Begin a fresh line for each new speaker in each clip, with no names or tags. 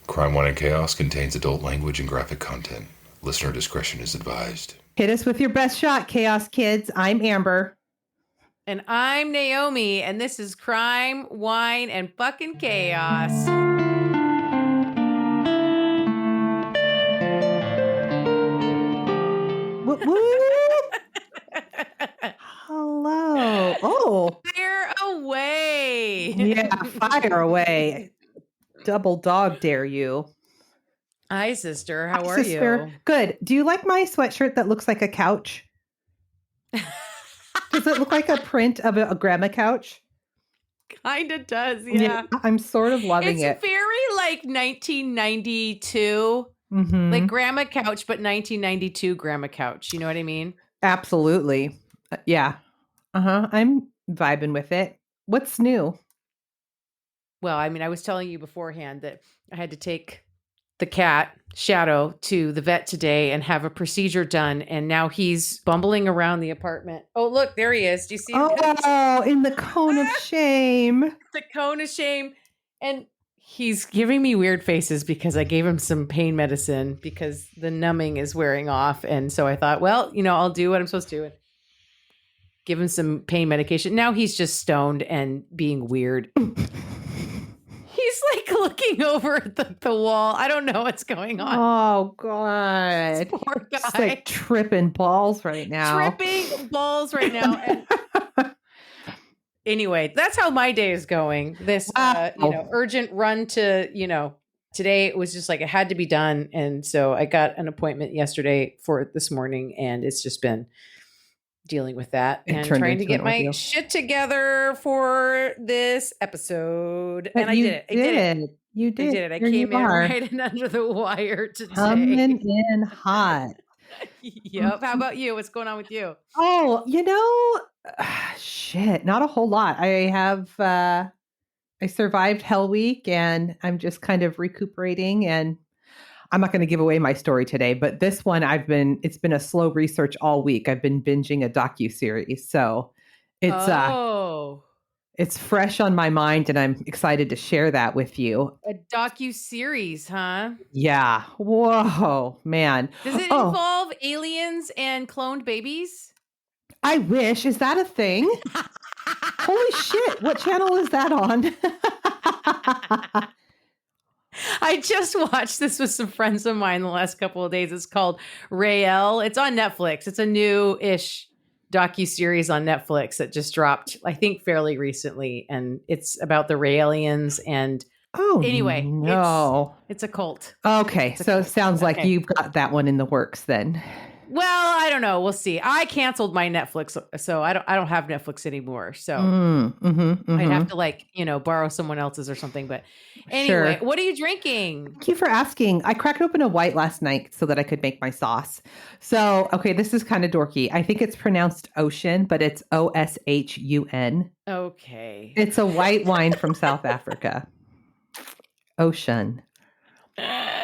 Crime, Wine, and Chaos contains adult language and graphic content. Listener discretion is advised.
Hit us with your best shot, Chaos Kids. I'm Amber.
And I'm Naomi, and this is Crime, Wine, and fucking Chaos.
Whoop, whoop. Hello. Oh.
Fire away.
Yeah, fire away. Double dog dare you.
Hi, sister. How
Hi,
are
sister.
you?
Good. Do you like my sweatshirt that looks like a couch? Does it look like a print of a grandma couch?
Kind of does, yeah.
I'm sort of loving it.
It's very like 1992, like grandma couch, but 1992 grandma couch. You know what I mean?
Absolutely. Yeah. I'm vibing with it. What's new?
Well, I mean, I was telling you beforehand that I had to take the cat, Shadow, to the vet today and have a procedure done. And now he's bumbling around the apartment. Oh, look, there he is. Do you see him?
Oh, in the cone of shame.
The cone of shame. And he's giving me weird faces because I gave him some pain medicine because the numbing is wearing off. And so I thought, well, you know, I'll do what I'm supposed to do and give him some pain medication. Now he's just stoned and being weird. He's like looking over at the wall. I don't know what's going on.
Oh, God.
This poor guy.
He's like tripping balls right now.
Tripping balls right now. And anyway, that's how my day is going. This, urgent run to, today it was just like it had to be done. And so I got an appointment yesterday for this morning, and it's just been dealing with that and trying to get my shit together for this episode.
But
and I did it.
You did.
I did it. I came in right in under the wire today.
Coming in hot.
Yep. How about you? What's going on with you?
Oh, shit, not a whole lot. I survived Hell Week and I'm just kind of recuperating, and I'm not going to give away my story today, but this one it's been a slow research all week. I've been binging a docuseries. So it's fresh on my mind and I'm excited to share that with you.
A docuseries, huh?
Yeah. Whoa, man.
Does it involve aliens and cloned babies?
I wish. Is that a thing? Holy shit. What channel is that on?
I just watched this with some friends of mine the last couple of days. It's called Retell. It's on Netflix. It's a new-ish docuseries on Netflix that just dropped, I think, fairly recently. And it's about the Raelians. And anyway,
no.
It's a cult.
Okay. So it sounds like you've got that one in the works then.
Well, I don't know. We'll see. I canceled my Netflix, so I don't have Netflix anymore. So I'd have to borrow someone else's or something. But anyway, What are you drinking?
Thank you for asking. I cracked open a white last night so that I could make my sauce. So, okay, this is kind of dorky. I think it's pronounced Oshun, but it's Oshun.
Okay.
It's a white wine from South Africa. Oshun.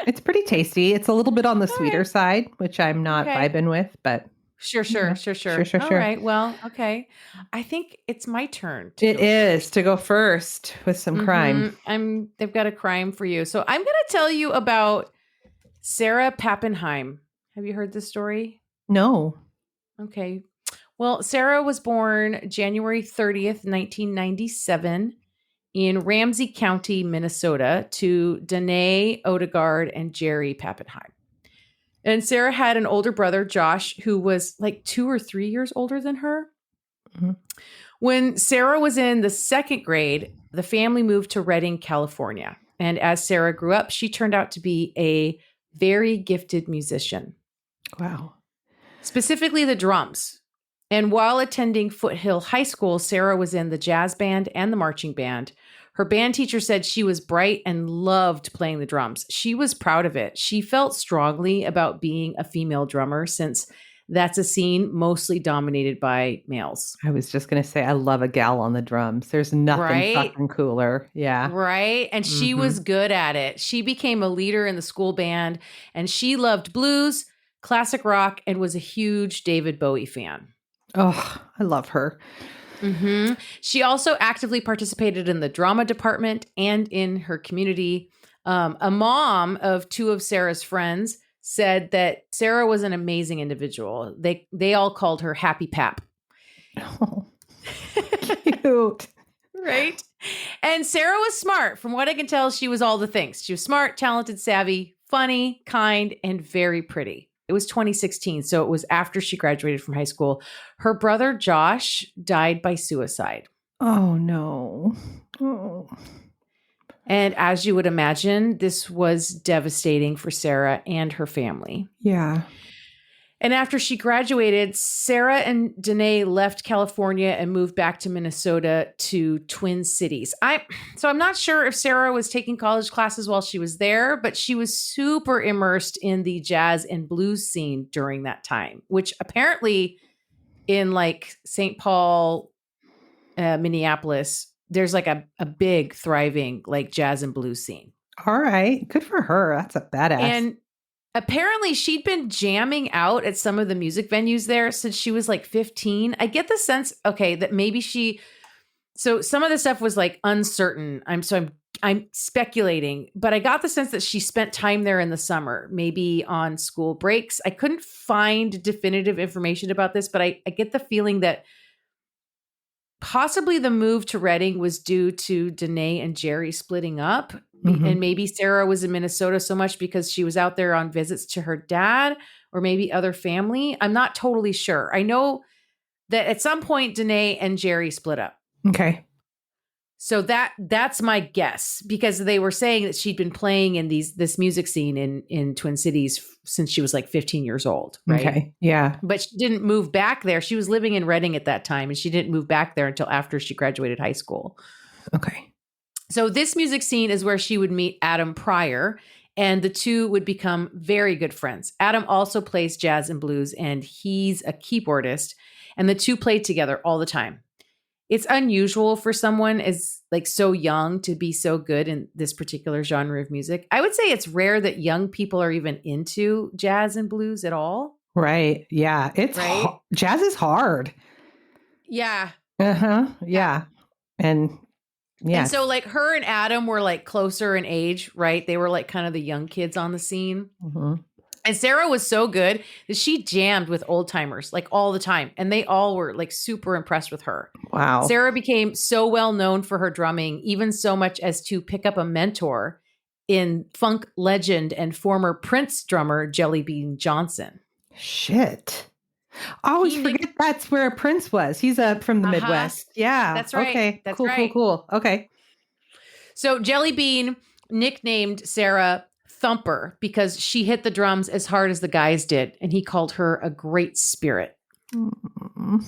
It's pretty tasty. It's a little bit on the sweeter side, which I'm not vibing with, but
Sure. All right. Well, okay. I think it's my turn.
It is to go first with some crime.
They've got a crime for you. So I'm going to tell you about Sarah Papenheim. Have you heard this story?
No.
Okay. Well, Sarah was born January 30th, 1997. in Ramsey County, Minnesota, to Danae Odegaard and Jerry Papenheim. And Sarah had an older brother, Josh, who was like 2 or 3 years older than her. Mm-hmm. When Sarah was in the second grade, the family moved to Redding, California. And as Sarah grew up, she turned out to be a very gifted musician.
Wow.
Specifically the drums. And while attending Foothill High School, Sarah was in the jazz band and the marching band. Her band teacher said she was bright and loved playing the drums. She was proud of it. She felt strongly about being a female drummer since that's a scene mostly dominated by males.
I was just going to say, I love a gal on the drums. There's nothing fucking cooler. Yeah.
Right. And she was good at it. She became a leader in the school band, and she loved blues, classic rock, and was a huge David Bowie fan.
Oh, I love her.
Mm-hmm. She also actively participated in the drama department and in her community. A mom of two of Sarah's friends said that Sarah was an amazing individual. They all called her Happy Pap.
Oh, cute.
Right? And Sarah was smart. From what I can tell, she was all the things. She was smart, talented, savvy, funny, kind, and very pretty. It was 2016, so it was after she graduated from high school. Her brother, Josh, died by suicide.
Oh, no. Oh.
And as you would imagine, this was devastating for Sarah and her family.
Yeah.
And after she graduated, Sarah and Danae left California and moved back to Minnesota to Twin Cities. So I'm not sure if Sarah was taking college classes while she was there, but she was super immersed in the jazz and blues scene during that time, which apparently in like St. Paul, Minneapolis, there's like a big thriving like jazz and blues scene.
All right. Good for her. That's a badass.
And apparently she'd been jamming out at some of the music venues there since she was like 15. I get the sense, okay, that maybe so some of the stuff was like uncertain. I'm speculating, but I got the sense that she spent time there in the summer, maybe on school breaks. I couldn't find definitive information about this, but I get the feeling that possibly the move to Redding was due to Danae and Jerry splitting up. Mm-hmm. And maybe Sarah was in Minnesota so much because she was out there on visits to her dad or maybe other family. I'm not totally sure. I know that at some point Danae and Jerry split up.
Okay.
So that's my guess, because they were saying that she'd been playing in this music scene in Twin Cities since she was like 15 years old, right?
Okay, yeah.
But she didn't move back there. She was living in Redding at that time, and she didn't move back there until after she graduated high school.
Okay.
So this music scene is where she would meet Adam Pryor, and the two would become very good friends. Adam also plays jazz and blues, and he's a keyboardist, and the two played together all the time. It's unusual for someone as like so young to be so good in this particular genre of music. I would say it's rare that young people are even into jazz and blues at all.
Right. Yeah. It's
right?
Jazz is hard.
Yeah.
Uh-huh. Yeah. And yeah.
And so like her and Adam were like closer in age, right? They were like kind of the young kids on the scene. Mm-hmm. And Sarah was so good that she jammed with old timers like all the time. And they all were like super impressed with her.
Wow.
Sarah became so well known for her drumming, even so much as to pick up a mentor in funk legend and former Prince drummer Jelly Bean Johnson.
Shit. I always forget that's where Prince was. He's from the Midwest. Yeah.
That's right.
Okay.
That's
cool,
right.
Cool. Okay.
So Jelly Bean nicknamed Sarah Thumper because she hit the drums as hard as the guys did, and he called her a great spirit. Mm.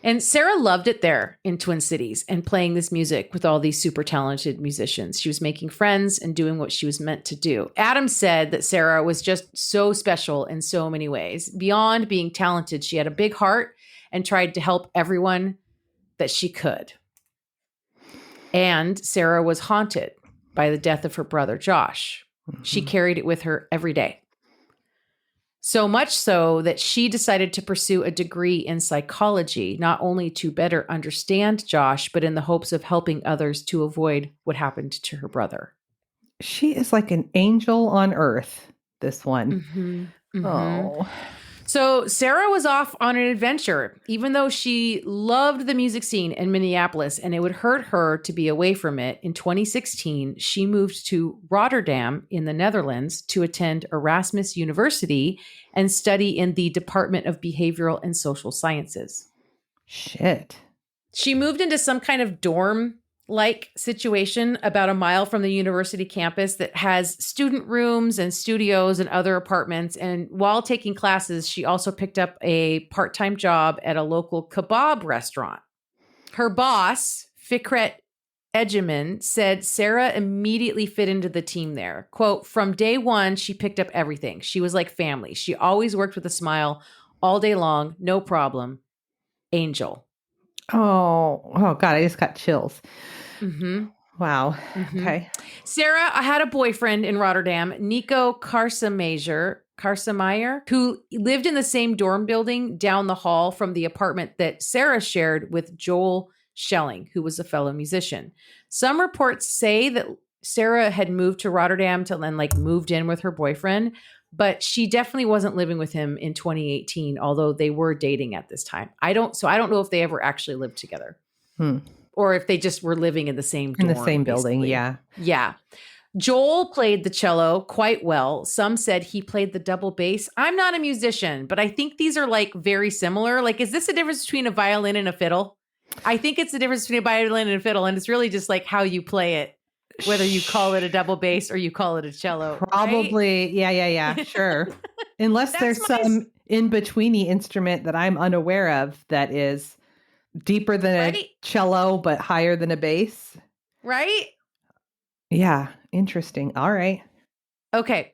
And Sarah loved it there in Twin Cities and playing this music with all these super talented musicians. She was making friends and doing what she was meant to do. Adam said that Sarah was just so special in so many ways. Beyond being talented, she had a big heart and tried to help everyone that she could. And Sarah was haunted by the death of her brother, Josh. Mm-hmm. She carried it with her every day. So much so that she decided to pursue a degree in psychology, not only to better understand Josh, but in the hopes of helping others to avoid what happened to her brother.
She is like an angel on earth, this one.
Mm-hmm. Mm-hmm.
Oh.
So Sarah was off on an adventure, even though she loved the music scene in Minneapolis and it would hurt her to be away from it. In 2016, she moved to Rotterdam in the Netherlands to attend Erasmus University and study in the Department of Behavioral and Social Sciences.
Shit.
She moved into some kind of dorm-like situation about a mile from the university campus that has student rooms and studios and other apartments. And while taking classes, she also picked up a part-time job at a local kebab restaurant. Her boss, Fikret Egemen, said Sarah immediately fit into the team there. Quote, from day one, she picked up everything. She was like family. She always worked with a smile all day long. No problem. Angel.
Oh, God, I just got chills.
Mm-hmm.
Wow.
Mm-hmm.
Okay.
Sarah had a boyfriend in Rotterdam, Nico Karsemeyer, who lived in the same dorm building down the hall from the apartment that Sarah shared with Joel Schelling, who was a fellow musician. Some reports say that Sarah had moved to Rotterdam to then like moved in with her boyfriend, but she definitely wasn't living with him in 2018, although they were dating at this time. I don't know if they ever actually lived together. Or if they just were living in the same dorm,
in the same building.
basically.
Yeah.
Yeah. Joel played the cello quite well. Some said he played the double bass. I'm not a musician, but I think these are like very similar. Like, is this a difference between a violin and a fiddle? I think it's the difference between a violin and a fiddle. And it's really just like how you play it, whether you call it a double bass or you call it a cello.
Probably. Right? Yeah. Sure. Unless there's some in-betweeny instrument that I'm unaware of that is deeper than a cello, but higher than a bass.
Right?
Yeah. Interesting. All right.
Okay.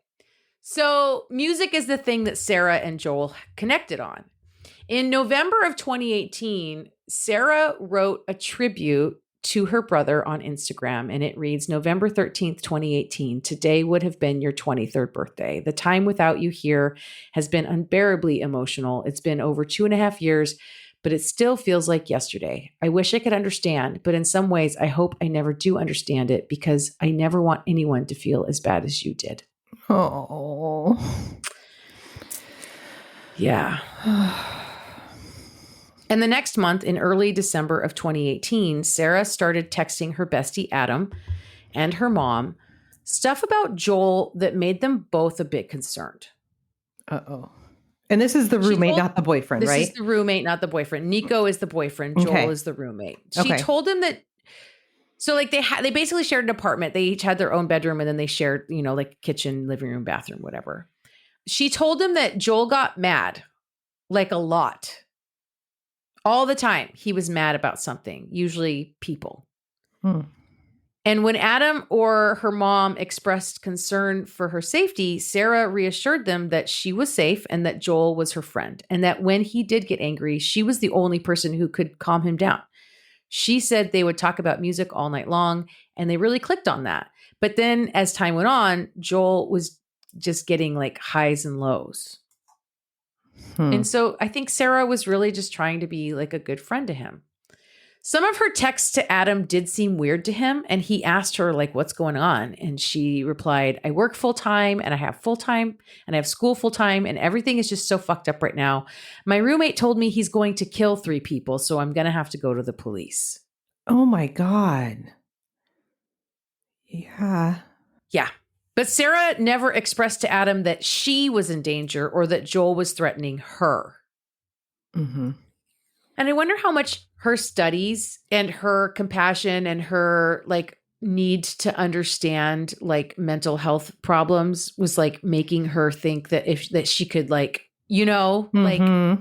So music is the thing that Sarah and Joel connected on. In November of 2018, Sarah wrote a tribute to her brother on Instagram, and it reads, November 13th, 2018, today would have been your 23rd birthday. The time without you here has been unbearably emotional. It's been over 2.5 years, but it still feels like yesterday. I wish I could understand, but in some ways, I hope I never do understand it because I never want anyone to feel as bad as you did.
Oh.
Yeah. And the next month, in early December of 2018, Sarah started texting her bestie Adam and her mom stuff about Joel that made them both a bit concerned.
Uh-oh. And this is the roommate, not the boyfriend, right?
This is the roommate, not the boyfriend. Nico is the boyfriend. Joel is the roommate. She told him that. So like they basically shared an apartment. They each had their own bedroom, and then they shared, like kitchen, living room, bathroom, whatever. She told him that Joel got mad, like a lot. All the time, he was mad about something, usually people. And when Adam or her mom expressed concern for her safety, Sarah reassured them that she was safe and that Joel was her friend, and that when he did get angry, she was the only person who could calm him down. She said they would talk about music all night long, and they really clicked on that. But then as time went on, Joel was just getting like highs and lows. And so I think Sarah was really just trying to be like a good friend to him. Some of her texts to Adam did seem weird to him, and he asked her like, what's going on? And she replied, I work full time and I have full time and I have school full time and everything is just so fucked up right now. My roommate told me he's going to kill 3 people, so I'm going to have to go to the police.
Oh my God. Yeah.
Yeah. But Sarah never expressed to Adam that she was in danger or that Joel was threatening her.
Mm-hmm.
And I wonder how much her studies and her compassion and her like need to understand like mental health problems was like making her think that that she could like, like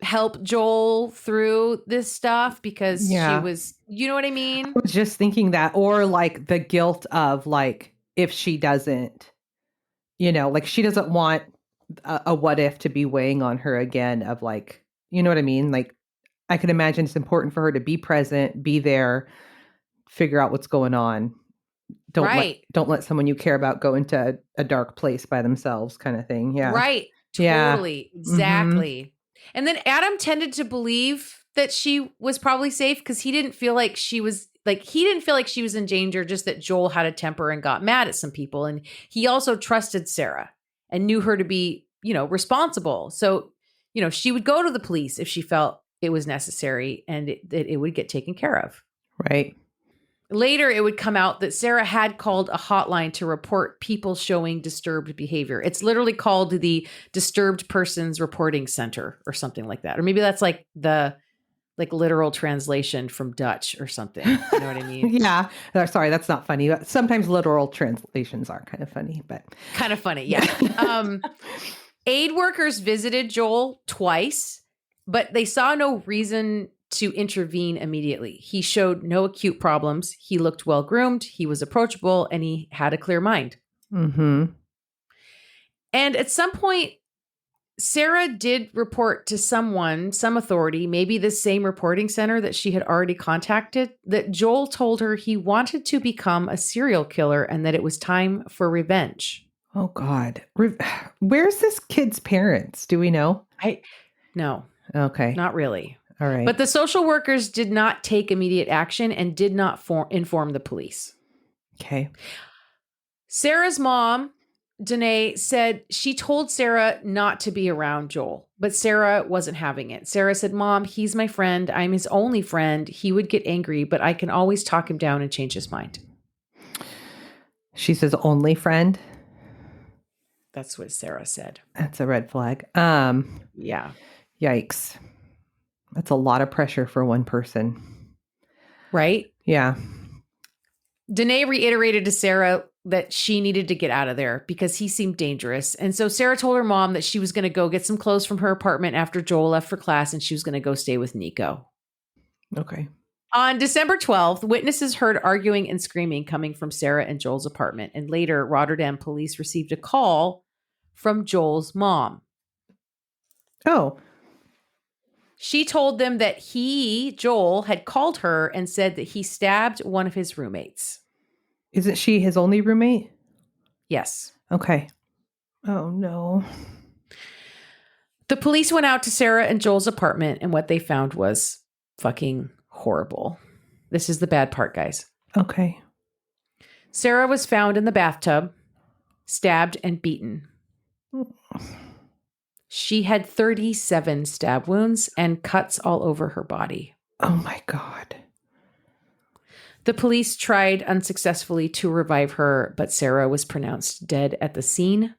help Joel through this stuff because she was, you know what I mean?
I was just thinking that, or like the guilt of like, if she doesn't, like she doesn't want a what if to be weighing on her again of like, you know what I mean? Like, I can imagine it's important for her to be present, be there, figure out what's going on. Don't let someone you care about go into a dark place by themselves kind of thing. Yeah.
Right. Totally. Yeah. Exactly. Mm-hmm. And then Adam tended to believe that she was probably safe because he didn't feel like she was in danger, just that Joel had a temper and got mad at some people. And he also trusted Sarah and knew her to be, responsible. So, she would go to the police if she felt it was necessary and it would get taken care of.
Right.
Later, it would come out that Sarah had called a hotline to report people showing disturbed behavior. It's literally called the Disturbed Persons Reporting Center or something like that. Or maybe that's like the literal translation from Dutch or something. You know what I mean?
Yeah. Sorry, that's not funny. Sometimes literal translations are kind of funny, but
kind of funny. Yeah. Aid workers visited Joel twice, but they saw no reason to intervene immediately. He showed no acute problems. He looked well groomed. He was approachable and he had a clear mind.
Mm-hmm.
And at some point, Sarah did report to some authority, maybe the same reporting center that she had already contacted, that Joel told her he wanted to become a serial killer and that it was time for revenge.
Oh, God. Where's this kid's parents? Do we know?
No.
Okay.
Not really.
All right.
But the social workers did not take immediate action and did not inform the police.
Okay.
Sarah's mom, Danae, said she told Sarah not to be around Joel, but Sarah wasn't having it. Sarah said, "Mom, he's my friend. I'm his only friend. He would get angry, but I can always talk him down and change his mind."
She's his only friend.
That's what Sarah said.
That's a red flag.
Yeah.
Yikes. That's a lot of pressure for one person.
Right?
Yeah.
Danae reiterated to Sarah that she needed to get out of there because he seemed dangerous. And so Sarah told her mom that she was going to go get some clothes from her apartment after Joel left for class, and she was going to go stay with Nico.
Okay.
On December 12th, witnesses heard arguing and screaming coming from Sarah and Joel's apartment. And later, Rotterdam police received a call from Joel's mom.
Oh.
She told them that Joel, had called her and said that he stabbed one of his roommates.
Isn't she his only roommate?
Yes.
Okay. Oh, no.
The police went out to Sarah and Joel's apartment, and what they found was fucking horrible. This is the bad part, guys.
Okay.
Sarah was found in the bathtub, stabbed and beaten. She had 37 stab wounds and cuts all over her body.
Oh, my God.
The police tried unsuccessfully to revive her, but Sarah was pronounced dead at the scene.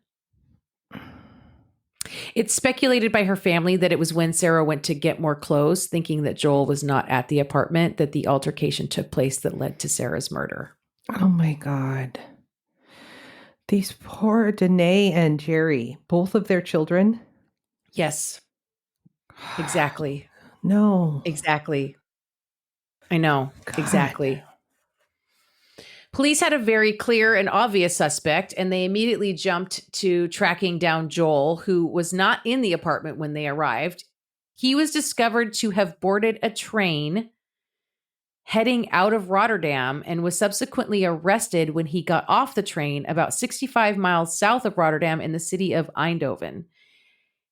It's speculated by her family that it was when Sarah went to get more clothes, thinking that Joel was not at the apartment, that the altercation took place that led to Sarah's murder.
Oh, my God. These poor Danae and Jerry, both of their children.
Yes, exactly.
No.
Exactly. I know.
God.
Exactly. Police had a very clear and obvious suspect, and they immediately jumped to tracking down Joel, who was not in the apartment when they arrived. He was discovered to have boarded a train heading out of Rotterdam and was subsequently arrested when he got off the train about 65 miles south of Rotterdam in the city of Eindhoven.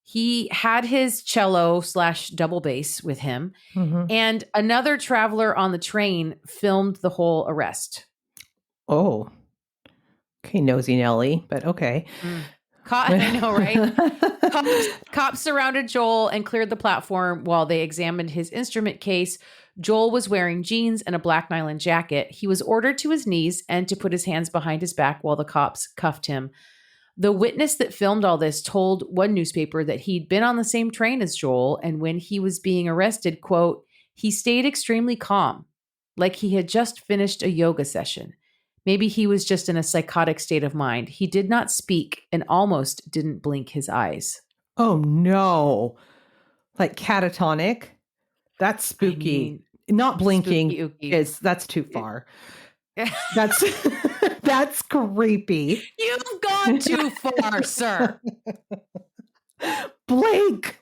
He had his cello/double bass with him, and another traveler on the train filmed the whole arrest.
Oh. Okay, nosy Nelly, but okay.
I know, right? Cops surrounded Joel and cleared the platform while they examined his instrument case. Joel was wearing jeans and a black nylon jacket. He was ordered to his knees and to put his hands behind his back while the cops cuffed him. The witness that filmed all this told one newspaper that he'd been on the same train as Joel, and when he was being arrested, quote, he stayed extremely calm, like he had just finished a yoga session. Maybe he was just in a psychotic state of mind. He did not speak and almost didn't blink his eyes.
Oh, no. Like catatonic? That's spooky. Not blinking that's too far. That's creepy.
You've gone too far, sir.
Blink.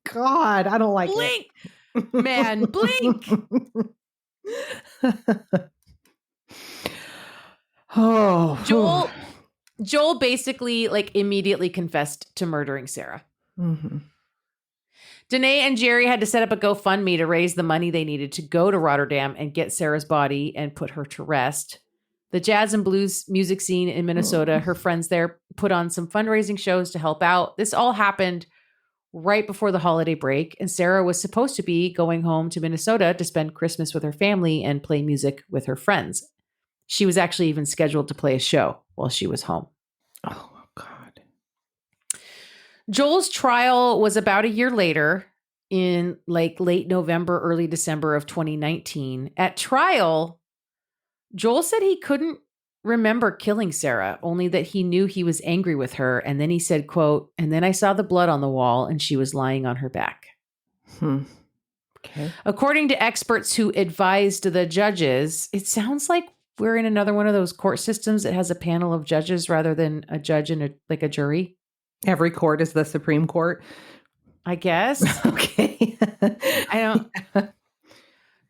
God, I don't like
blink. It. Man, blink.
Oh.
Joel basically immediately confessed to murdering Sarah. Danae and Jerry had to set up a GoFundMe to raise the money they needed to go to Rotterdam and get Sarah's body and put her to rest. The jazz and blues music scene in Minnesota, her friends there put on some fundraising shows to help out. This all happened right before the holiday break, and Sarah was supposed to be going home to Minnesota to spend Christmas with her family and play music with her friends. She was actually even scheduled to play a show while she was home.
Oh, God.
Joel's trial was about a year later in late November, early December of 2019. At trial, Joel said he couldn't remember killing Sarah, only that he knew he was angry with her. And then he said, quote, and then I saw the blood on the wall and she was lying on her back.
Okay. According
to experts who advised the judges, it sounds like we're in another one of those court systems that has a panel of judges rather than a judge and a jury.
Every court is the Supreme Court,
I guess.
Okay.
I don't.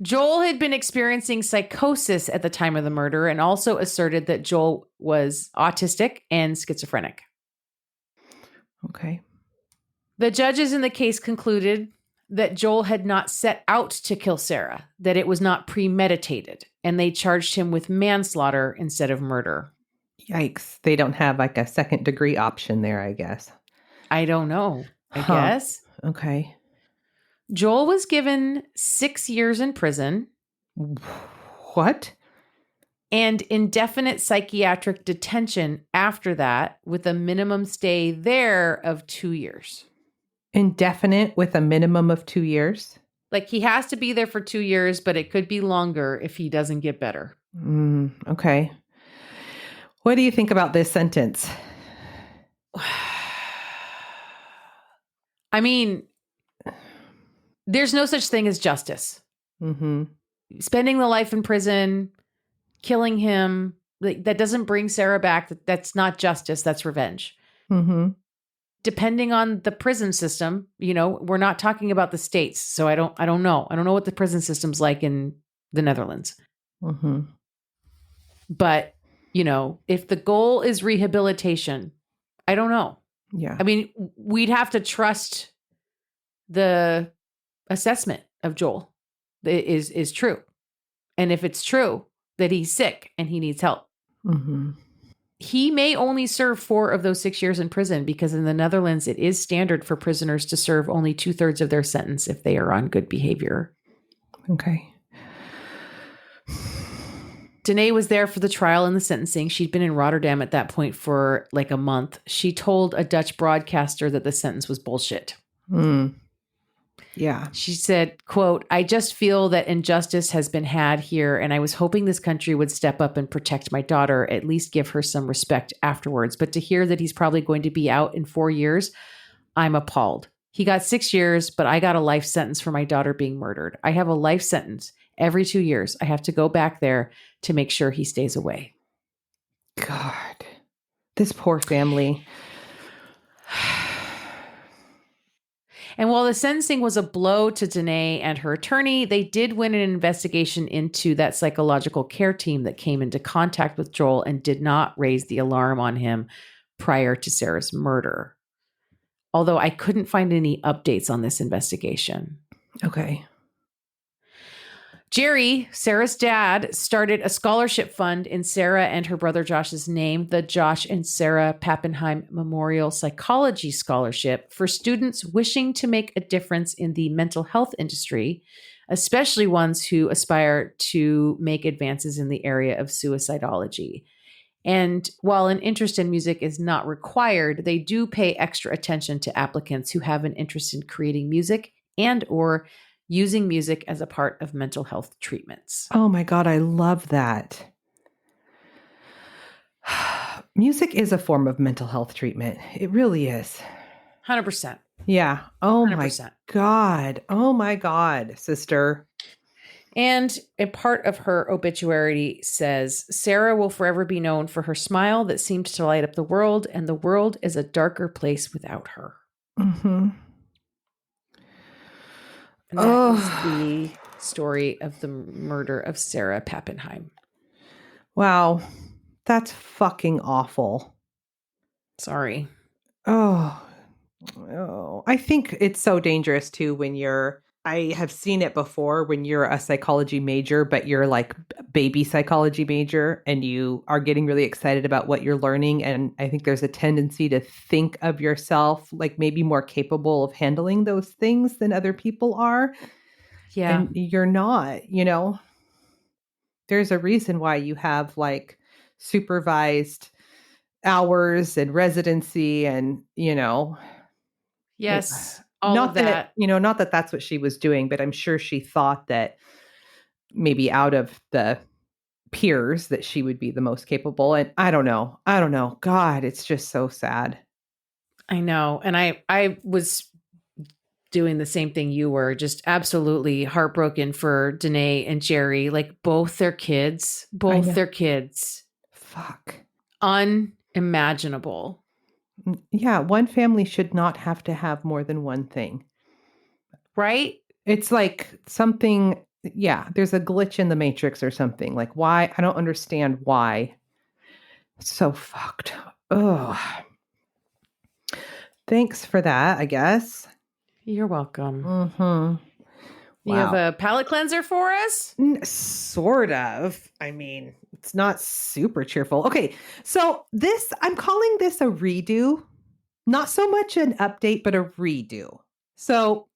Joel had been experiencing psychosis at the time of the murder and also asserted that Joel was autistic and schizophrenic.
Okay.
The judges in the case concluded that Joel had not set out to kill Sarah, that it was not premeditated, and they charged him with manslaughter instead of murder.
Yikes. They don't have like a second degree option there, I guess.
I don't know. I
Huh.
guess.
Okay.
Joel was given 6 years in prison
What?
and indefinite psychiatric detention after that, with a minimum stay there of 2 years.
Indefinite with a minimum of 2 years?
Like, he has to be there for 2 years, but it could be longer if he doesn't get better.
Okay. What do you think about this sentence?
I mean, there's no such thing as justice.
Mm-hmm.
Spending the life in prison, killing him, like, that doesn't bring Sarah back. That's not justice. That's revenge.
Mm-hmm.
Depending on the prison system, we're not talking about the States. So I don't know. I don't know what the prison system's like in the Netherlands.
Mm-hmm.
But, if the goal is rehabilitation, I don't know.
Yeah.
I mean, we'd have to trust the assessment of Joel is true. And if it's true that he's sick and he needs help,
Mm-hmm.
he may only serve 4 of those 6 years in prison, because in the Netherlands, it is standard for prisoners to serve only 2/3 of their sentence if they are on good behavior.
Okay.
Danae was there for the trial and the sentencing. She'd been in Rotterdam at that point for like a month. She told a Dutch broadcaster that the sentence was bullshit.
Yeah.
She said, quote, "I just feel that injustice has been had here, and I was hoping this country would step up and protect my daughter, at least give her some respect afterwards. But to hear that he's probably going to be out in 4 years, I'm appalled. He got 6 years, but I got a life sentence for my daughter being murdered. I have a life sentence. Every 2 years, I have to go back there to make sure he stays away."
God. This poor family.
And while the sentencing was a blow to Danae and her attorney, they did win an investigation into that psychological care team that came into contact with Joel and did not raise the alarm on him prior to Sarah's murder. Although I couldn't find any updates on this investigation.
Okay.
Jerry, Sarah's dad, started a scholarship fund in Sarah and her brother Josh's name, the Josh and Sarah Papenheim Memorial Psychology Scholarship, for students wishing to make a difference in the mental health industry, especially ones who aspire to make advances in the area of suicidology. And while an interest in music is not required, they do pay extra attention to applicants who have an interest in creating music and or using music as a part of mental health treatments.
Oh my God, I love that. Music is a form of mental health treatment. It really is.
100%.
Yeah. Oh
100%.
my God. Oh my God, sister.
And a part of her obituary says, "Sarah will forever be known for her smile that seemed to light up the world, and the world is a darker place without her."
Mm-hmm.
And that is the story of the murder of Sarah Papenheim.
Wow. That's fucking awful.
Sorry.
Oh, I think it's so dangerous too when I have seen it before when you're a psychology major, but you're like baby psychology major and you are getting really excited about what you're learning. And I think there's a tendency to think of yourself like maybe more capable of handling those things than other people are.
Yeah.
And you're not, there's a reason why you have like supervised hours and residency and,
Yes. All
not
of that.
Not that that's what she was doing, but I'm sure she thought that maybe out of the peers that she would be the most capable. And I don't know. God, it's just so sad.
I know. And I was doing the same thing you were, just absolutely heartbroken for Danae and Jerry, like both their kids.
Fuck.
Unimaginable.
Yeah, one family should not have to have more than one thing.
Right?
It's like something, there's a glitch in the matrix or something. Like why? I don't understand why. It's so fucked. Oh. Thanks for that, I guess.
You're welcome.
Mm-hmm.
You have a palate cleanser for us?
Sort of. I mean, it's not super cheerful. Okay, so I'm calling this a redo. Not so much an update, but a redo. So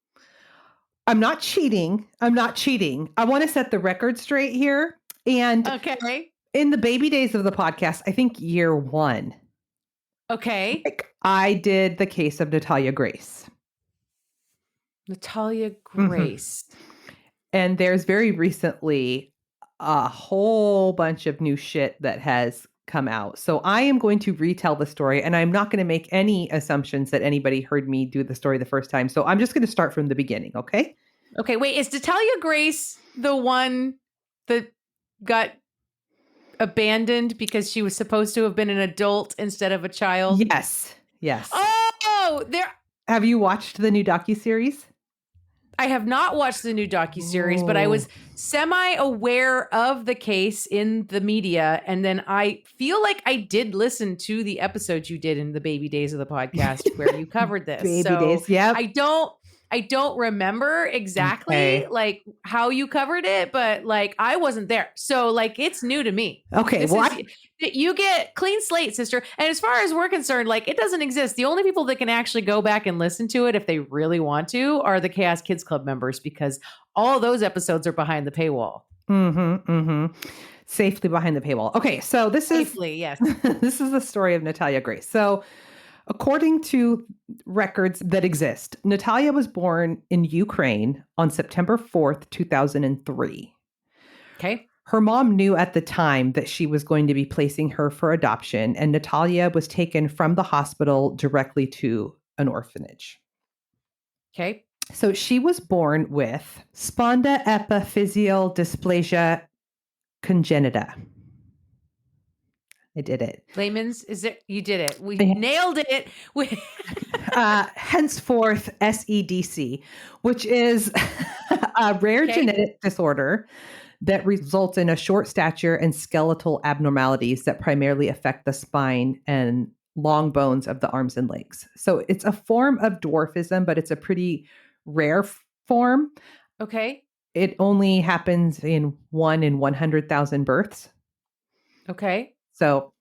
I'm not cheating. I want to set the record straight here. And
Okay.
in the baby days of the podcast, I think year 1,
Okay.
I did the case of Natalia Grace.
Natalia Grace.
And there's very recently a whole bunch of new shit that has come out. So I am going to retell the story, and I'm not going to make any assumptions that anybody heard me do the story the first time. So I'm just going to start from the beginning, okay?
Okay, wait, is Natalia Grace the one that got abandoned because she was supposed to have been an adult instead of a child?
Yes.
Oh,
Have you watched the new docuseries?
I have not watched the new docuseries, but I was semi-aware of the case in the media. And then I feel like I did listen to the episode you did in the baby days of the podcast where you covered this.
Baby days, yeah.
I don't remember exactly like how you covered it, but like I wasn't there. So like it's new to me.
Okay.
You get clean slate, sister. And as far as we're concerned, like it doesn't exist. The only people that can actually go back and listen to it if they really want to are the Chaos Kids Club members, because all those episodes are behind the paywall.
Safely behind the paywall. Okay. So this is the story of Natalia Grace. So according to records that exist, Natalia was born in Ukraine on September 4th, 2003.
Okay.
Her mom knew at the time that she was going to be placing her for adoption, and Natalia was taken from the hospital directly to an orphanage.
Okay.
So she was born with spondyloepiphyseal dysplasia congenita. I did it.
Layman's, you did it. We nailed it.
Henceforth, SEDC, which is a rare genetic disorder that results in a short stature and skeletal abnormalities that primarily affect the spine and long bones of the arms and legs. So it's a form of dwarfism, but it's a pretty rare form.
Okay.
It only happens in 1 in 100,000 births.
Okay.
So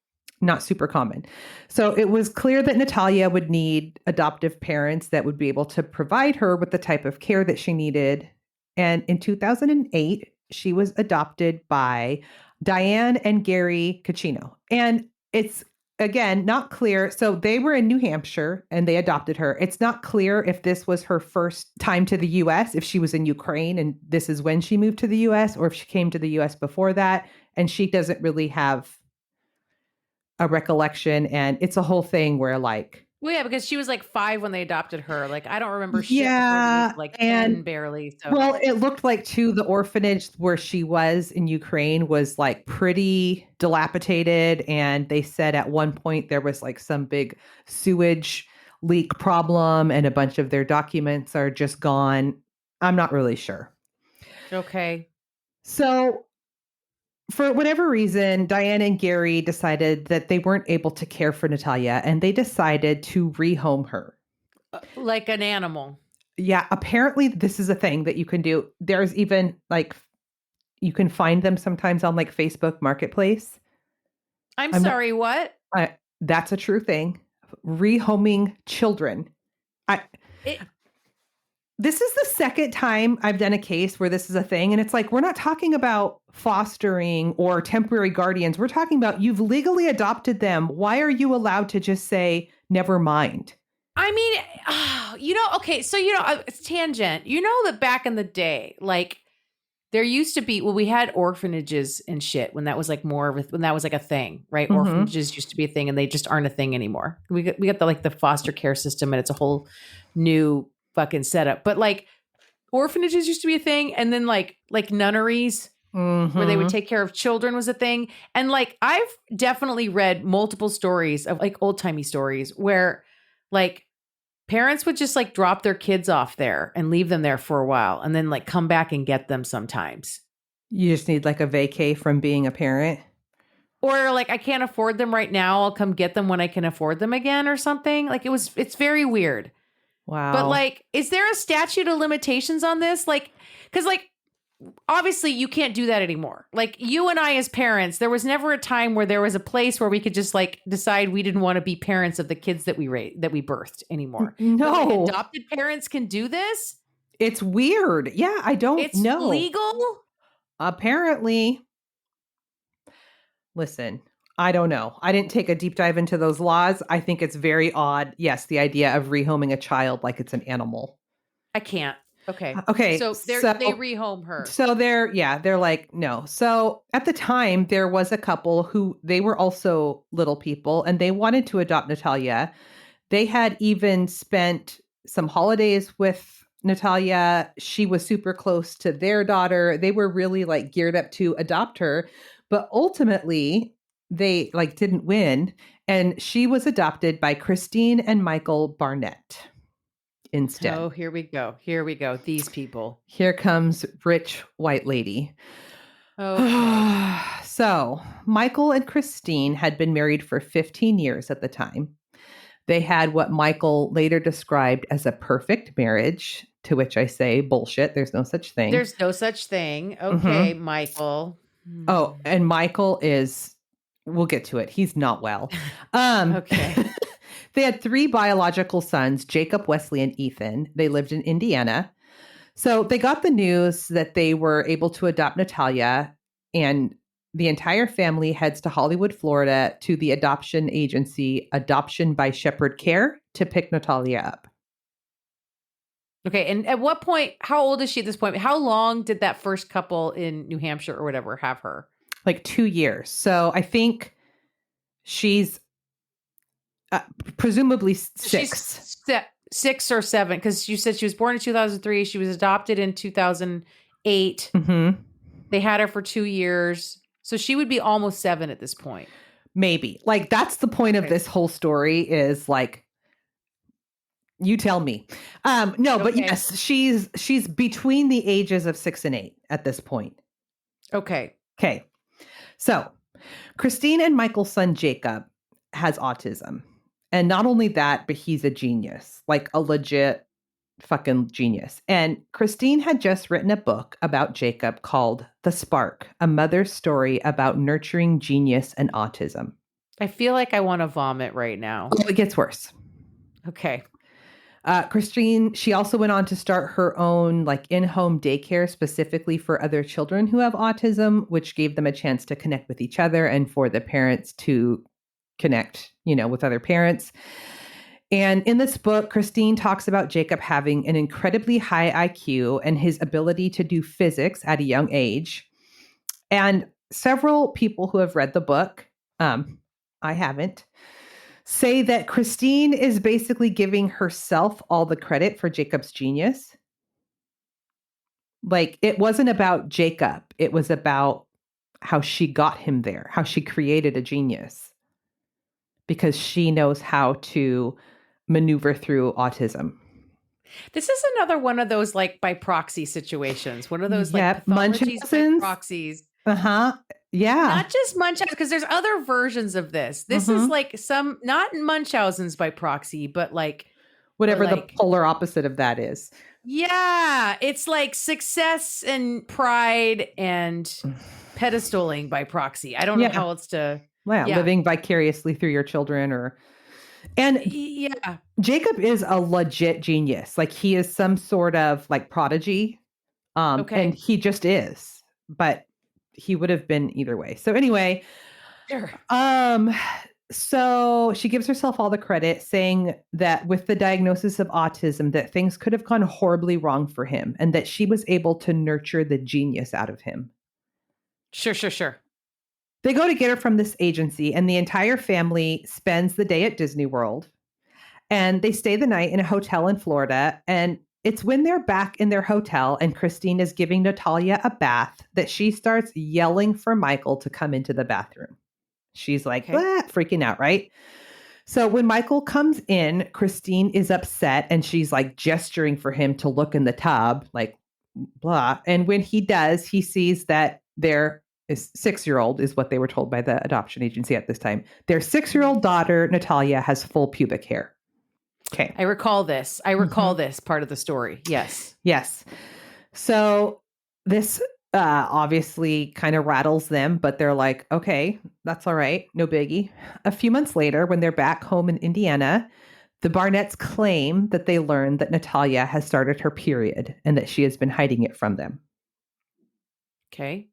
not super common. So it was clear that Natalia would need adoptive parents that would be able to provide her with the type of care that she needed. And in 2008, she was adopted by Diane and Gary Caccino. And it's, again, not clear. So they were in New Hampshire and they adopted her. It's not clear if this was her first time to the US, if she was in Ukraine and this is when she moved to the US, or if she came to the US before that. And she doesn't really have a recollection. And it's a whole thing where like,
well, yeah, because she was like 5 when they adopted her. Like, I don't remember shit
yeah,
before like 10 barely. So.
Well, it looked like too, the orphanage where she was in Ukraine was like pretty dilapidated. And they said at one point there was like some big sewage leak problem and a bunch of their documents are just gone. I'm not really sure.
Okay.
So for whatever reason, Diane and Gary decided that they weren't able to care for Natalia and they decided to rehome her.
Like an animal.
Yeah, apparently this is a thing that you can do. There's even like, you can find them sometimes on like Facebook Marketplace.
I'm sorry, what?
That's a true thing. Rehoming children. This is the second time I've done a case where this is a thing. And it's like, we're not talking about fostering or temporary guardians. We're talking about you've legally adopted them. Why are you allowed to just say, never mind?
I mean, okay. So, it's tangent. You know that back in the day, like there used to be, we had orphanages and shit when that was like when that was like a thing, right? Mm-hmm. Orphanages used to be a thing and they just aren't a thing anymore. We got the foster care system and it's a whole new fucking setup. But like orphanages used to be a thing, and then like nunneries where they would take care of children was a thing. And like I've definitely read multiple stories of like old-timey stories where like parents would just like drop their kids off there and leave them there for a while and then like come back and get them sometimes.
You just need like a vacay from being a parent.
Or like, I can't afford them right now. I'll come get them when I can afford them again or something. Like it's very weird.
Wow.
But like, is there a statute of limitations on this? Like, because like, obviously you can't do that anymore. Like you and I as parents, there was never a time where there was a place where we could just like decide we didn't want to be parents of the kids that we birthed anymore.
No.
But, like, adopted parents can do this?
It's weird. Yeah, I don't know.
It's legal?
Apparently. Listen, I don't know. I didn't take a deep dive into those laws. I think it's very odd. Yes, the idea of rehoming a child like it's an animal.
I can't. Okay.
Okay.
So they rehome her.
So they're like, no. So at the time, there was a couple who they were also little people and they wanted to adopt Natalia. They had even spent some holidays with Natalia. She was super close to their daughter. They were really like geared up to adopt her. But ultimately, they like didn't win. And she was adopted by Christine and Michael Barnett instead.
Oh, here we go. Here we go. These people.
Here comes rich white lady.
Okay.
So Michael and Christine had been married for 15 years at the time. They had what Michael later described as a perfect marriage, to which I say, bullshit. There's no such thing.
There's no such thing. Okay, Michael.
Oh, and Michael is, we'll get to it. He's not well.
Okay.
They had 3 biological sons, Jacob, Wesley, and Ethan. They lived in Indiana. So they got the news that they were able to adopt Natalia, and the entire family heads to Hollywood, Florida, to the adoption agency Adoption by Shepherd Care to pick Natalia up.
Okay. And at what point, how old is she at this point? How long did that first couple in New Hampshire or whatever have her?
Like 2 years. So I think she's presumably 6.
She's 6 or 7, because you said she was born in 2003. She was adopted in 2008.
Mm-hmm.
They had her for 2 years. So she would be almost 7 at this point.
Maybe. Like, that's the point of this whole story is like, you tell me. No, but yes, she's between the ages of 6 and 8 at this point.
Okay.
Okay. So Christine and Michael's son, Jacob, has autism. And not only that, but he's a genius, like a legit fucking genius. And Christine had just written a book about Jacob called The Spark, a mother's story about nurturing genius and autism.
I feel like I want to vomit right now.
Oh, it gets worse.
Okay.
Christine, she also went on to start her own like in-home daycare specifically for other children who have autism, which gave them a chance to connect with each other and for the parents to connect, with other parents. And in this book, Christine talks about Jacob having an incredibly high IQ and his ability to do physics at a young age. And several people who have read the book, I haven't, say that Christine is basically giving herself all the credit for Jacob's genius. Like, it wasn't about Jacob. It was about how she got him there, how she created a genius. Because she knows how to maneuver through autism.
This is another one of those like by proxy situations. One of those like pathologies by proxies.
Uh-huh. Yeah.
Not just Munchausen, because there's other versions of this. This is like some, not Munchausen's by proxy, but like
whatever the polar opposite of that is.
Yeah. It's like success and pride and pedestaling by proxy. I don't know how else to.
Well, living vicariously through your children and Jacob is a legit genius. Like, he is some sort of like prodigy. And he just is, but he would have been either way. So anyway,
sure.
So she gives herself all the credit, saying that with the diagnosis of autism, that things could have gone horribly wrong for him and that she was able to nurture the genius out of him.
Sure.
They go to get her from this agency, and the entire family spends the day at Disney World. And they stay the night in a hotel in Florida. And it's when they're back in their hotel and Christine is giving Natalia a bath that she starts yelling for Michael to come into the bathroom. She's like, freaking out, right? So when Michael comes in, Christine is upset and she's like gesturing for him to look in the tub, like blah. And when he does, he sees that their 6-year-old is what they were told by the adoption agency at this time. Their 6-year-old daughter, Natalia, has full pubic hair. Okay.
I recall this. This part of the story. Yes.
Yes. So this obviously kind of rattles them, but they're like, okay, that's all right. No biggie. A few months later, when they're back home in Indiana, the Barnetts claim that they learned that Natalia has started her period and that she has been hiding it from them.
Okay.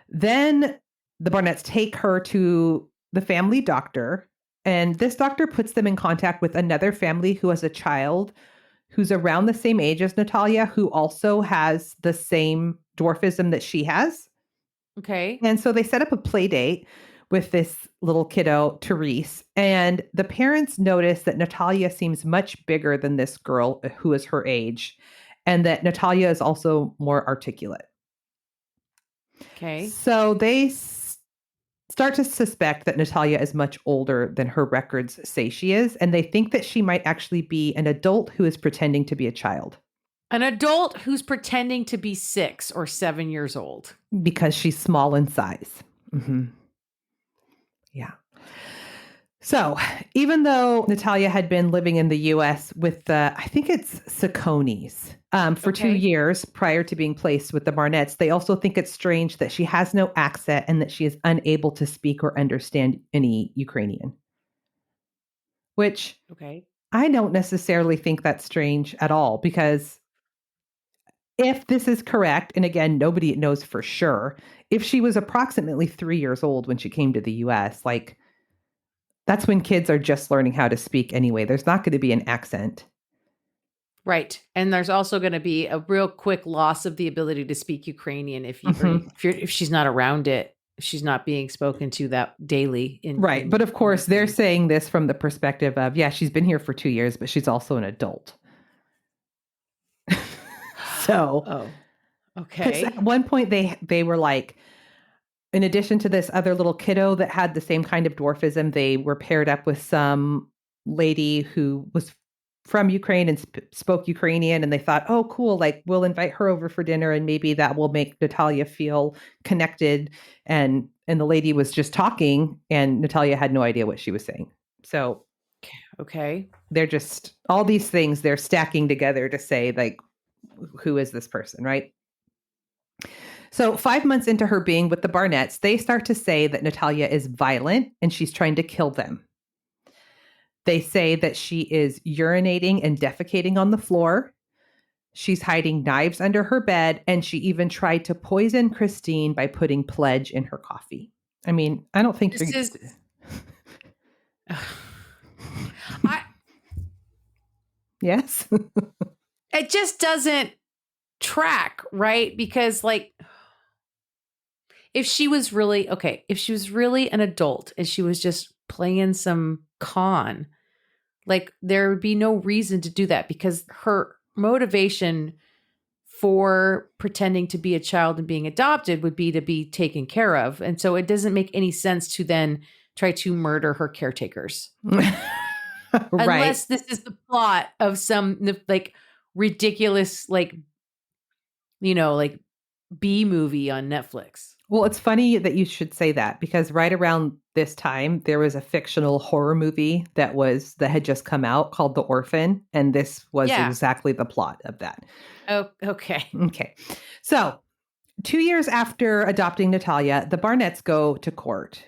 Then the Barnetts take her to the family doctor, and this doctor puts them in contact with another family who has a child who's around the same age as Natalia, who also has the same dwarfism that she has.
Okay.
And so they set up a play date with this little kiddo, Therese, and the parents notice that Natalia seems much bigger than this girl who is her age, and that Natalia is also more articulate.
Okay.
So they start to suspect that Natalia is much older than her records say she is, and they think that she might actually be an adult who is pretending to be a child.
An adult who's pretending to be 6 or 7 years old.
Because she's small in size. Mm-hmm. Yeah. So even though Natalia had been living in the U.S. with I think it's Sacconis, for 2 years prior to being placed with the Barnetts, they also think it's strange that she has no accent and that she is unable to speak or understand any Ukrainian. Which I don't necessarily think that's strange at all, because if this is correct, and again, nobody knows for sure, if she was approximately 3 years old when she came to the U.S., like, that's when kids are just learning how to speak anyway. There's not going to be an accent.
Right. And there's also going to be a real quick loss of the ability to speak Ukrainian if she's not around it. If she's not being spoken to that daily.
Right. But of course, they're saying this from the perspective of, yeah, she's been here for 2 years, but she's also an adult. So,
okay.
At one point they were like, in addition to this other little kiddo that had the same kind of dwarfism, they were paired up with some lady who was from Ukraine and spoke Ukrainian. And they thought, oh, cool, like, we'll invite her over for dinner and maybe that will make Natalia feel connected. And the lady was just talking and Natalia had no idea what she was saying. So, they're just, all these things they're stacking together to say, like, who is this person, right? So 5 months into her being with the Barnetts, they start to say that Natalia is violent and she's trying to kill them. They say that she is urinating and defecating on the floor. She's hiding knives under her bed, and she even tried to poison Christine by putting pledge in her coffee. I mean, I don't think
this is...
Yes?
It just doesn't track, right? Because, like, if she was really an adult and she was just playing some con, like, there would be no reason to do that, because her motivation for pretending to be a child and being adopted would be to be taken care of. And so it doesn't make any sense to then try to murder her caretakers.
Right.
Unless this is the plot of some, like, ridiculous, like, you know, like, B movie on Netflix.
Well, it's funny that you should say that, because right around this time, there was a fictional horror movie that had just come out called The Orphan. And this was exactly the plot of that.
Oh, okay.
Okay. So 2 years after adopting Natalia, the Barnetts go to court.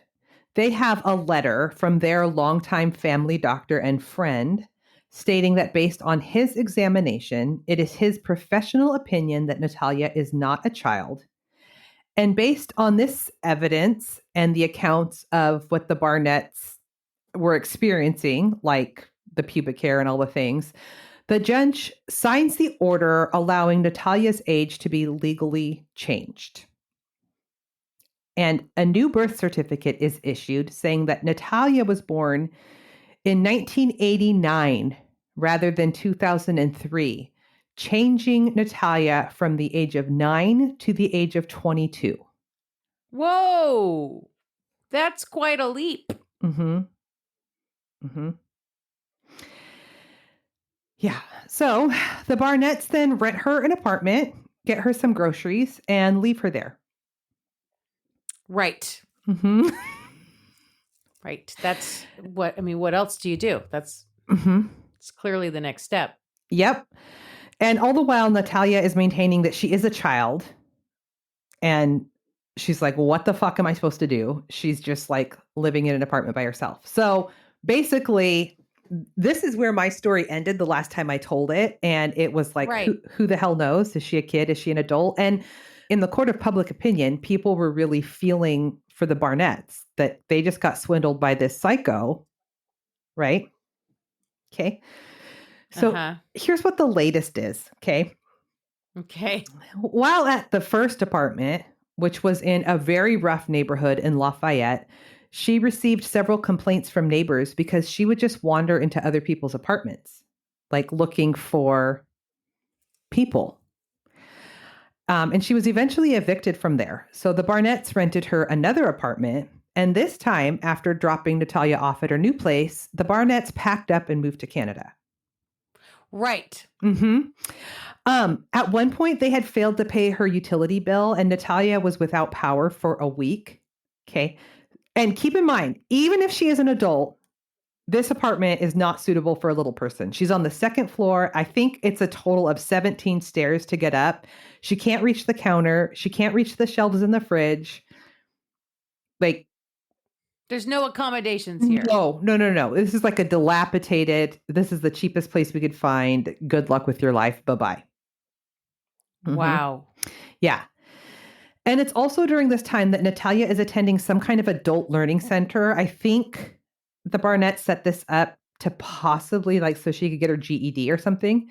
They have a letter from their longtime family doctor and friend stating that based on his examination, it is his professional opinion that Natalia is not a child. And based on this evidence and the accounts of what the Barnetts were experiencing, like the pubic hair and all the things, the judge signs the order allowing Natalia's age to be legally changed. And a new birth certificate is issued saying that Natalia was born in 1989 rather than 2003. Changing Natalia from the age of 9 to the age of 22.
Whoa, that's quite a leap.
Mm-hmm. Mm-hmm. Yeah. So the Barnetts then rent her an apartment, get her some groceries, and leave her there.
Right.
Mm-hmm.
Right. That's what else do you do? That's...
Mm-hmm.
It's clearly the next step.
Yep. And all the while, Natalia is maintaining that she is a child. And she's like, what the fuck am I supposed to do? She's just like living in an apartment by herself. So basically, this is where my story ended the last time I told it. And it was like,
Right.
who the hell knows? Is she a kid? Is she an adult? And in the court of public opinion, people were really feeling for the Barnetts that they just got swindled by this psycho. Right? Okay. So here's what the latest is. Okay.
Okay.
While at the first apartment, which was in a very rough neighborhood in Lafayette, she received several complaints from neighbors because she would just wander into other people's apartments, like looking for people. And she was eventually evicted from there. So the Barnetts rented her another apartment. And this time, after dropping Natalia off at her new place, the Barnetts packed up and moved to Canada.
Right.
At one point, they had failed to pay her utility bill, and Natalia was without power for a week. Okay. And keep in mind, even if she is an adult, this apartment is not suitable for a little person. She's on the second floor. I think it's a total of 17 stairs to get up. She can't reach the counter. She can't reach the shelves in the fridge. Like,
there's no accommodations here.
No. This is like a dilapidated, this is the cheapest place we could find. Good luck with your life. Bye-bye.
Wow.
Yeah. And it's also during this time that Natalia is attending some kind of adult learning center. I think the Barnetts set this up to possibly like so she could get her GED or something.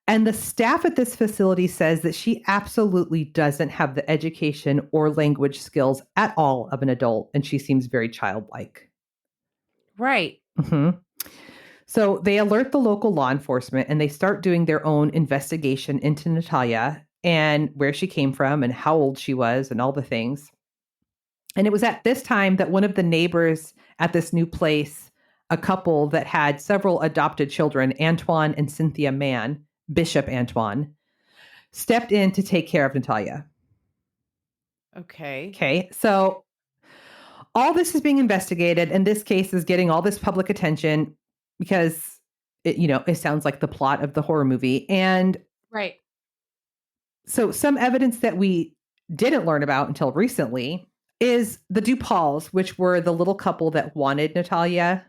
And the staff at this facility says that she absolutely doesn't have the education or language skills at all of an adult. And she seems very childlike.
Right.
So they alert the local law enforcement and they start doing their own investigation into Natalia and where she came from and how old she was and all the things. And it was at this time that one of the neighbors at this new place, a couple that had several adopted children, Antoine and Cynthia Mann, Bishop Antoine, stepped in to take care of Natalia. Okay. So all this is being investigated, and this case is getting all this public attention because it sounds like the plot of the horror movie. And
right.
So some evidence that we didn't learn about until recently is the Dupauls, which were the little couple that wanted Natalia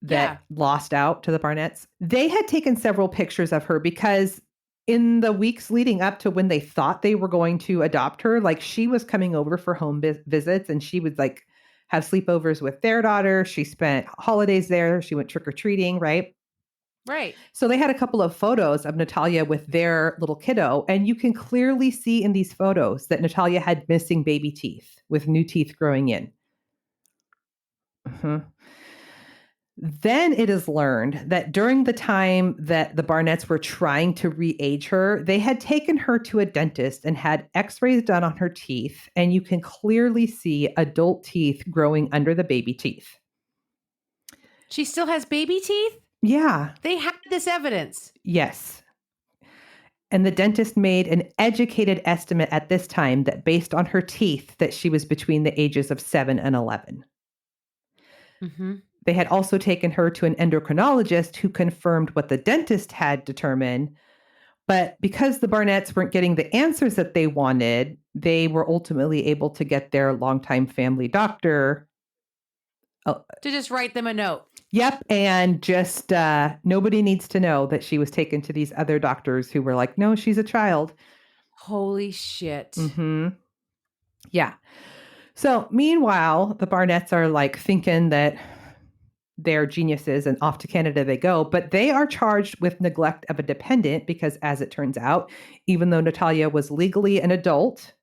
that lost out to the Barnetts. They had taken several pictures of her because in the weeks leading up to when they thought they were going to adopt her, like she was coming over for home visits and she would like have sleepovers with their daughter. She spent holidays there. She went trick-or-treating, right?
Right.
So they had a couple of photos of Natalia with their little kiddo, and you can clearly see in these photos that Natalia had missing baby teeth with new teeth growing in. Then it is learned that during the time that the Barnetts were trying to re-age her, they had taken her to a dentist and had x-rays done on her teeth, and you can clearly see adult teeth growing under the baby teeth.
She still has baby teeth?
Yeah.
They had this evidence.
Yes. And the dentist made an educated estimate at this time that based on her teeth, that she was between the ages of 7 and 11. They had also taken her to an endocrinologist who confirmed what the dentist had determined. But because the Barnetts weren't getting the answers that they wanted, they were ultimately able to get their longtime family doctor
to just write them a note.
Yep. And just nobody needs to know that she was taken to these other doctors who were like, no, she's a child.
Holy shit.
Yeah. So meanwhile, the Barnetts are like thinking that they're geniuses and off to Canada they go, but they are charged with neglect of a dependent because as it turns out, even though Natalia was legally an adult,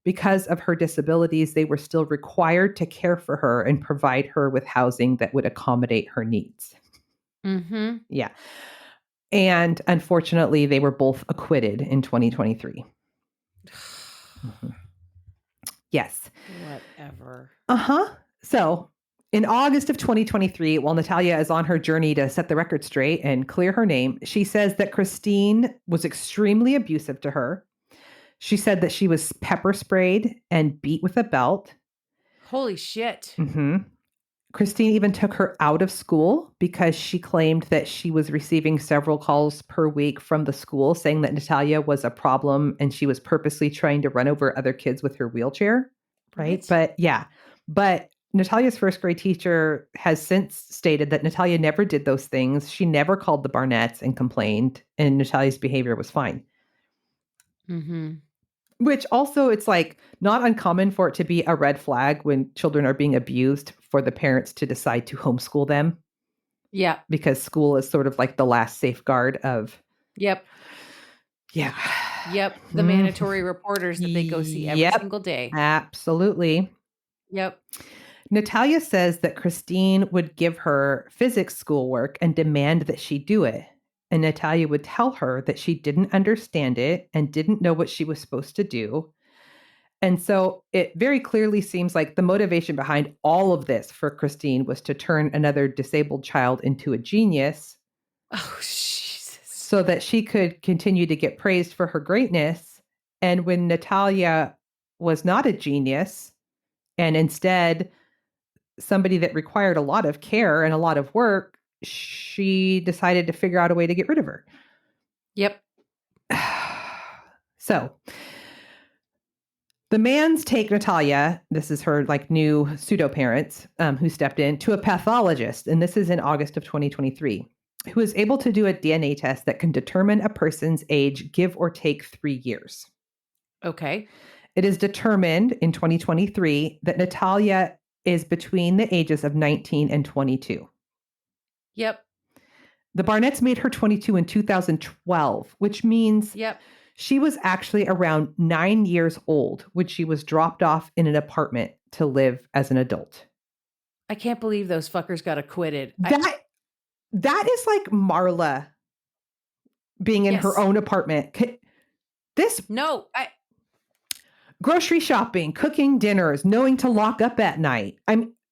because of her disabilities, they were still required to care for her and provide her with housing that would accommodate her needs. Yeah. And unfortunately, they were both acquitted in 2023. Yes.
Whatever.
So in August of 2023, while Natalia is on her journey to set the record straight and clear her name, she says that Christine was extremely abusive to her. She said that she was pepper sprayed and beat with a belt.
Holy shit.
Christine even took her out of school because she claimed that she was receiving several calls per week from the school saying that Natalia was a problem and she was purposely trying to run over other kids with her wheelchair. Right. But Natalia's first grade teacher has since stated that Natalia never did those things. She never called the Barnetts and complained, and Natalia's behavior was fine.
Mm-hmm.
Which also, it's like not uncommon for it to be a red flag when children are being abused for the parents to decide to homeschool them.
Yeah.
Because school is sort of like the last safeguard of.
Yep.
Yeah.
Yep. The mandatory reporters that they go see every single day.
Absolutely.
Yep.
Natalia says that Christine would give her physics schoolwork and demand that she do it. And Natalia would tell her that she didn't understand it and didn't know what she was supposed to do. And so it very clearly seems like the motivation behind all of this for Christine was to turn another disabled child into a genius.
Oh, Jesus.
So that she could continue to get praised for her greatness. And when Natalia was not a genius and instead somebody that required a lot of care and a lot of work, she decided to figure out a way to get rid of her.
Yep.
So the Manns take Natalia, this is her like new pseudo parents who stepped in, to a pathologist. And this is in August of 2023, who is able to do a DNA test that can determine a person's age, give or take 3 years.
Okay.
It is determined in 2023 that Natalia is between the ages of 19 and 22.
Yep.
The Barnetts made her 22 in 2012, which means she was actually around 9 years old when she was dropped off in an apartment to live as an adult.
I can't believe those fuckers got acquitted.
That is like Marla being in her own apartment. Grocery shopping, cooking dinners, knowing to lock up at night.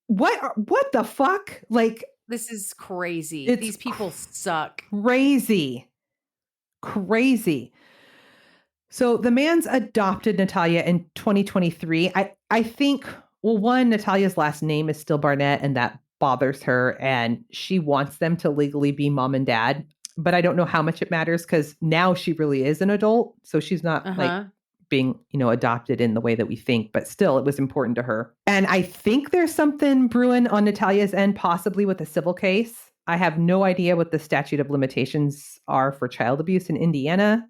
What the fuck? Like,
this is crazy. These people suck.
Crazy. So the Manns adopted Natalia in 2023. I think, well, one, Natalia's last name is still Barnett, and that bothers her, and she wants them to legally be mom and dad. But I don't know how much it matters because now she really is an adult. So she's not like being, adopted in the way that we think, but still it was important to her. And I think there's something brewing on Natalia's end, possibly with a civil case. I have no idea what the statute of limitations are for child abuse in Indiana.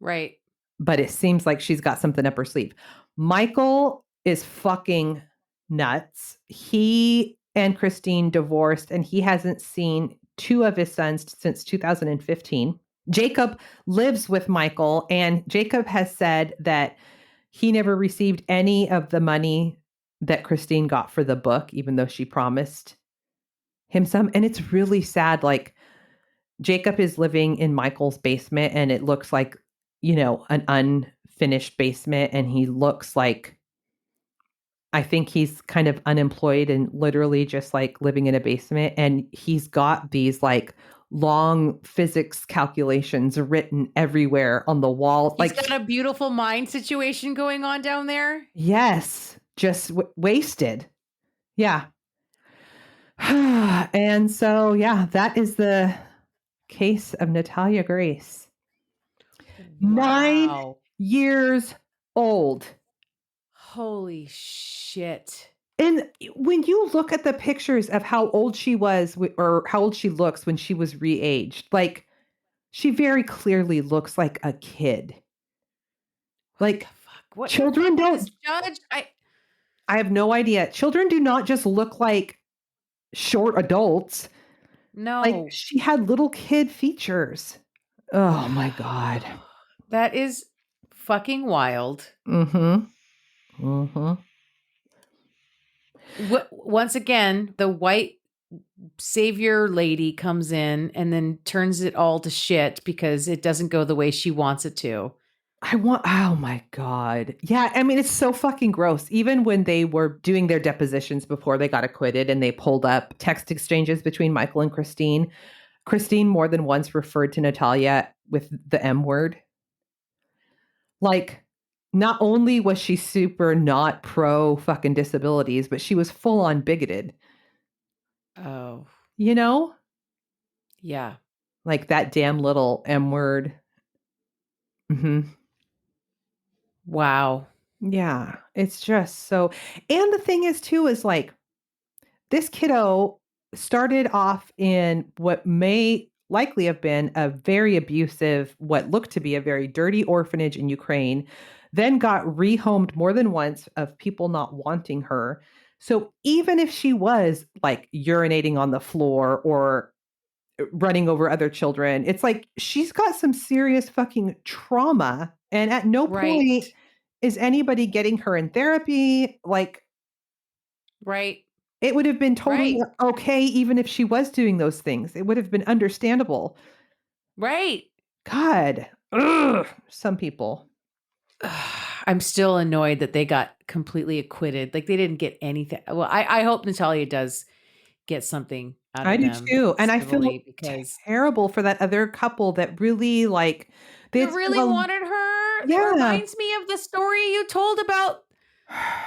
Right.
But it seems like she's got something up her sleeve. Michael is fucking nuts. He and Christine divorced, and he hasn't seen 2 of his sons since 2015. Jacob lives with Michael, and Jacob has said that he never received any of the money that Christine got for the book, even though she promised him some. And it's really sad. Like, Jacob is living in Michael's basement, and it looks like, an unfinished basement. And he looks like, I think he's kind of unemployed and literally just like living in a basement. And he's got these like long physics calculations written everywhere on the wall.
He's got a beautiful mind situation going on down there.
Yes. Just wasted. Yeah. And so, that is the case of Natalia Grace.
Wow.
9 years old.
Holy shit.
And when you look at the pictures of how old she was or how old she looks when she was re-aged, like, she very clearly looks like a kid. Like,
what
children don't
judge.
I have no idea. Children do not just look like short adults.
No.
Like, she had little kid features. Oh my God.
That is fucking wild. Once again, the white savior lady comes in and then turns it all to shit because it doesn't go the way she wants it to.
Oh my God. Yeah. I mean, it's so fucking gross. Even when they were doing their depositions before they got acquitted and they pulled up text exchanges between Michael and Christine, Christine more than once referred to Natalia with the M word. Like, not only was she super not pro fucking disabilities, but she was full on bigoted.
Oh,
You know?
yeah.
Like that damn little M word. Hmm.
Wow.
Yeah. It's just so. And the thing is, too, is like this kiddo started off in what may likely have been a very abusive, what looked to be a very dirty orphanage in Ukraine, then got rehomed more than once of people not wanting her. So even if she was like urinating on the floor or running over other children, it's like she's got some serious fucking trauma. And at no
Right.
point is anybody getting her in therapy. Like,
Right.
it would have been totally
Right.
okay even if she was doing those things. It would have been understandable.
Right.
God. Ugh, some people.
I'm still annoyed that they got completely acquitted. Like they didn't get anything. Well, I hope Natalia does get something out
I
of
do
them
too. And I feel
civilly because
terrible for that other couple that really like they
you
had spent
really wanted her. It
yeah.
reminds me of the story you told about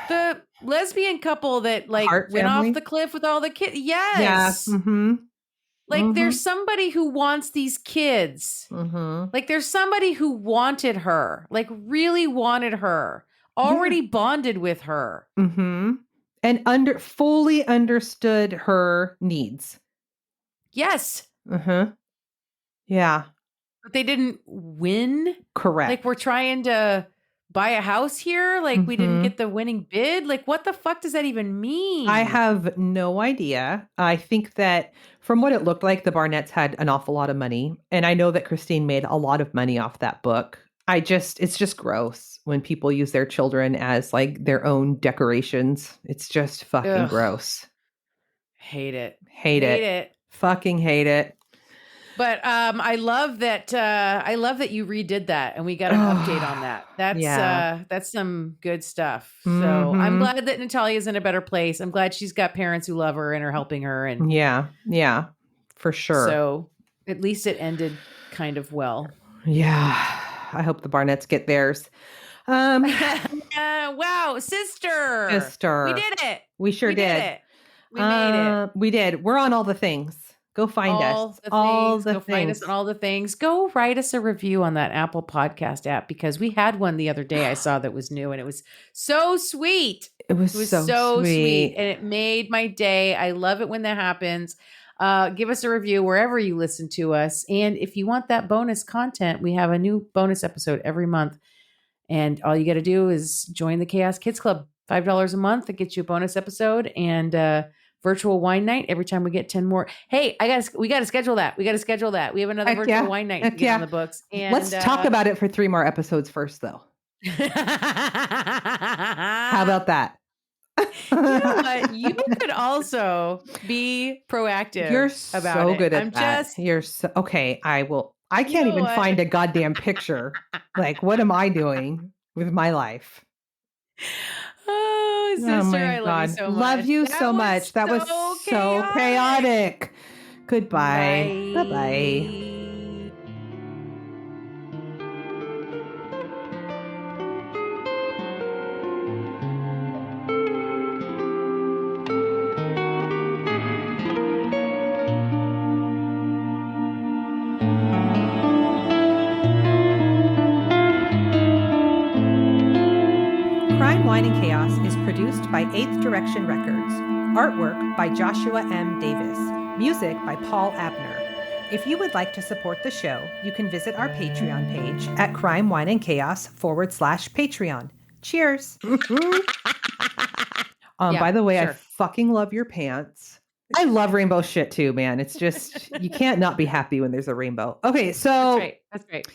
the lesbian couple that like
Hart
went
family.
off the cliff with all the kids.
Yeah.
Yes.
Mm-hmm.
Like there's somebody who wants these kids.
Mm-hmm.
Like there's somebody who wanted her, like really wanted her, already bonded with her.
Mm-hmm. And fully understood her needs.
Yes.
Uh-huh. Yeah.
But they didn't win.
Correct.
Like we're trying to buy a house here. Like we didn't get the winning bid. Like what the fuck does that even mean?
I have no idea. I think that from what it looked like, the Barnetts had an awful lot of money. And I know that Christine made a lot of money off that book. It's just gross when people use their children as like their own decorations. It's just fucking gross.
Hate it.
Hate it. Fucking hate it.
But I love that you redid that and we got an update on that. That's some good stuff. So I'm glad that Natalia's in a better place. I'm glad she's got parents who love her and are helping her. And
yeah, for sure.
So at least it ended kind of well.
Yeah. I hope the Barnetts get theirs.
Wow, sister. We did it.
We sure did.
We made it.
We did. We're on all the things. Go find us.
Go find us on all the things. Go write us a review on that Apple Podcast app because we had one the other day I saw that was new and it was so sweet.
It was so sweet.
And it made my day. I love it when that happens. Give us a review wherever you listen to us. And if you want that bonus content, we have a new bonus episode every month. And all you got to do is join the Chaos Kids Club. $5 a month. It gets you a bonus episode and virtual wine night every time we get 10 more. Hey, we got to schedule that. We have another virtual wine night to get on the books. And
let's talk about it for 3 more episodes first, though. How about that?
You know what? You could also be proactive.
You're
about
so
it.
good at that. You're so okay. I can't even find a goddamn picture. Like, what am I doing with my life?
Oh, sister, I love you so much.
Love you so much. That was so chaotic. Goodbye. Bye-bye. Crime, Wine, and Chaos is produced by 8th Direction Records. Artwork by Joshua M. Davis. Music by Paul Abner. If you would like to support the show, you can visit our Patreon page at Crime, Wine, and Chaos /Patreon. Cheers. By the way, I fucking love your pants. I love rainbow shit too, man. It's just, you can't not be happy when there's a rainbow. Okay, so.
That's great.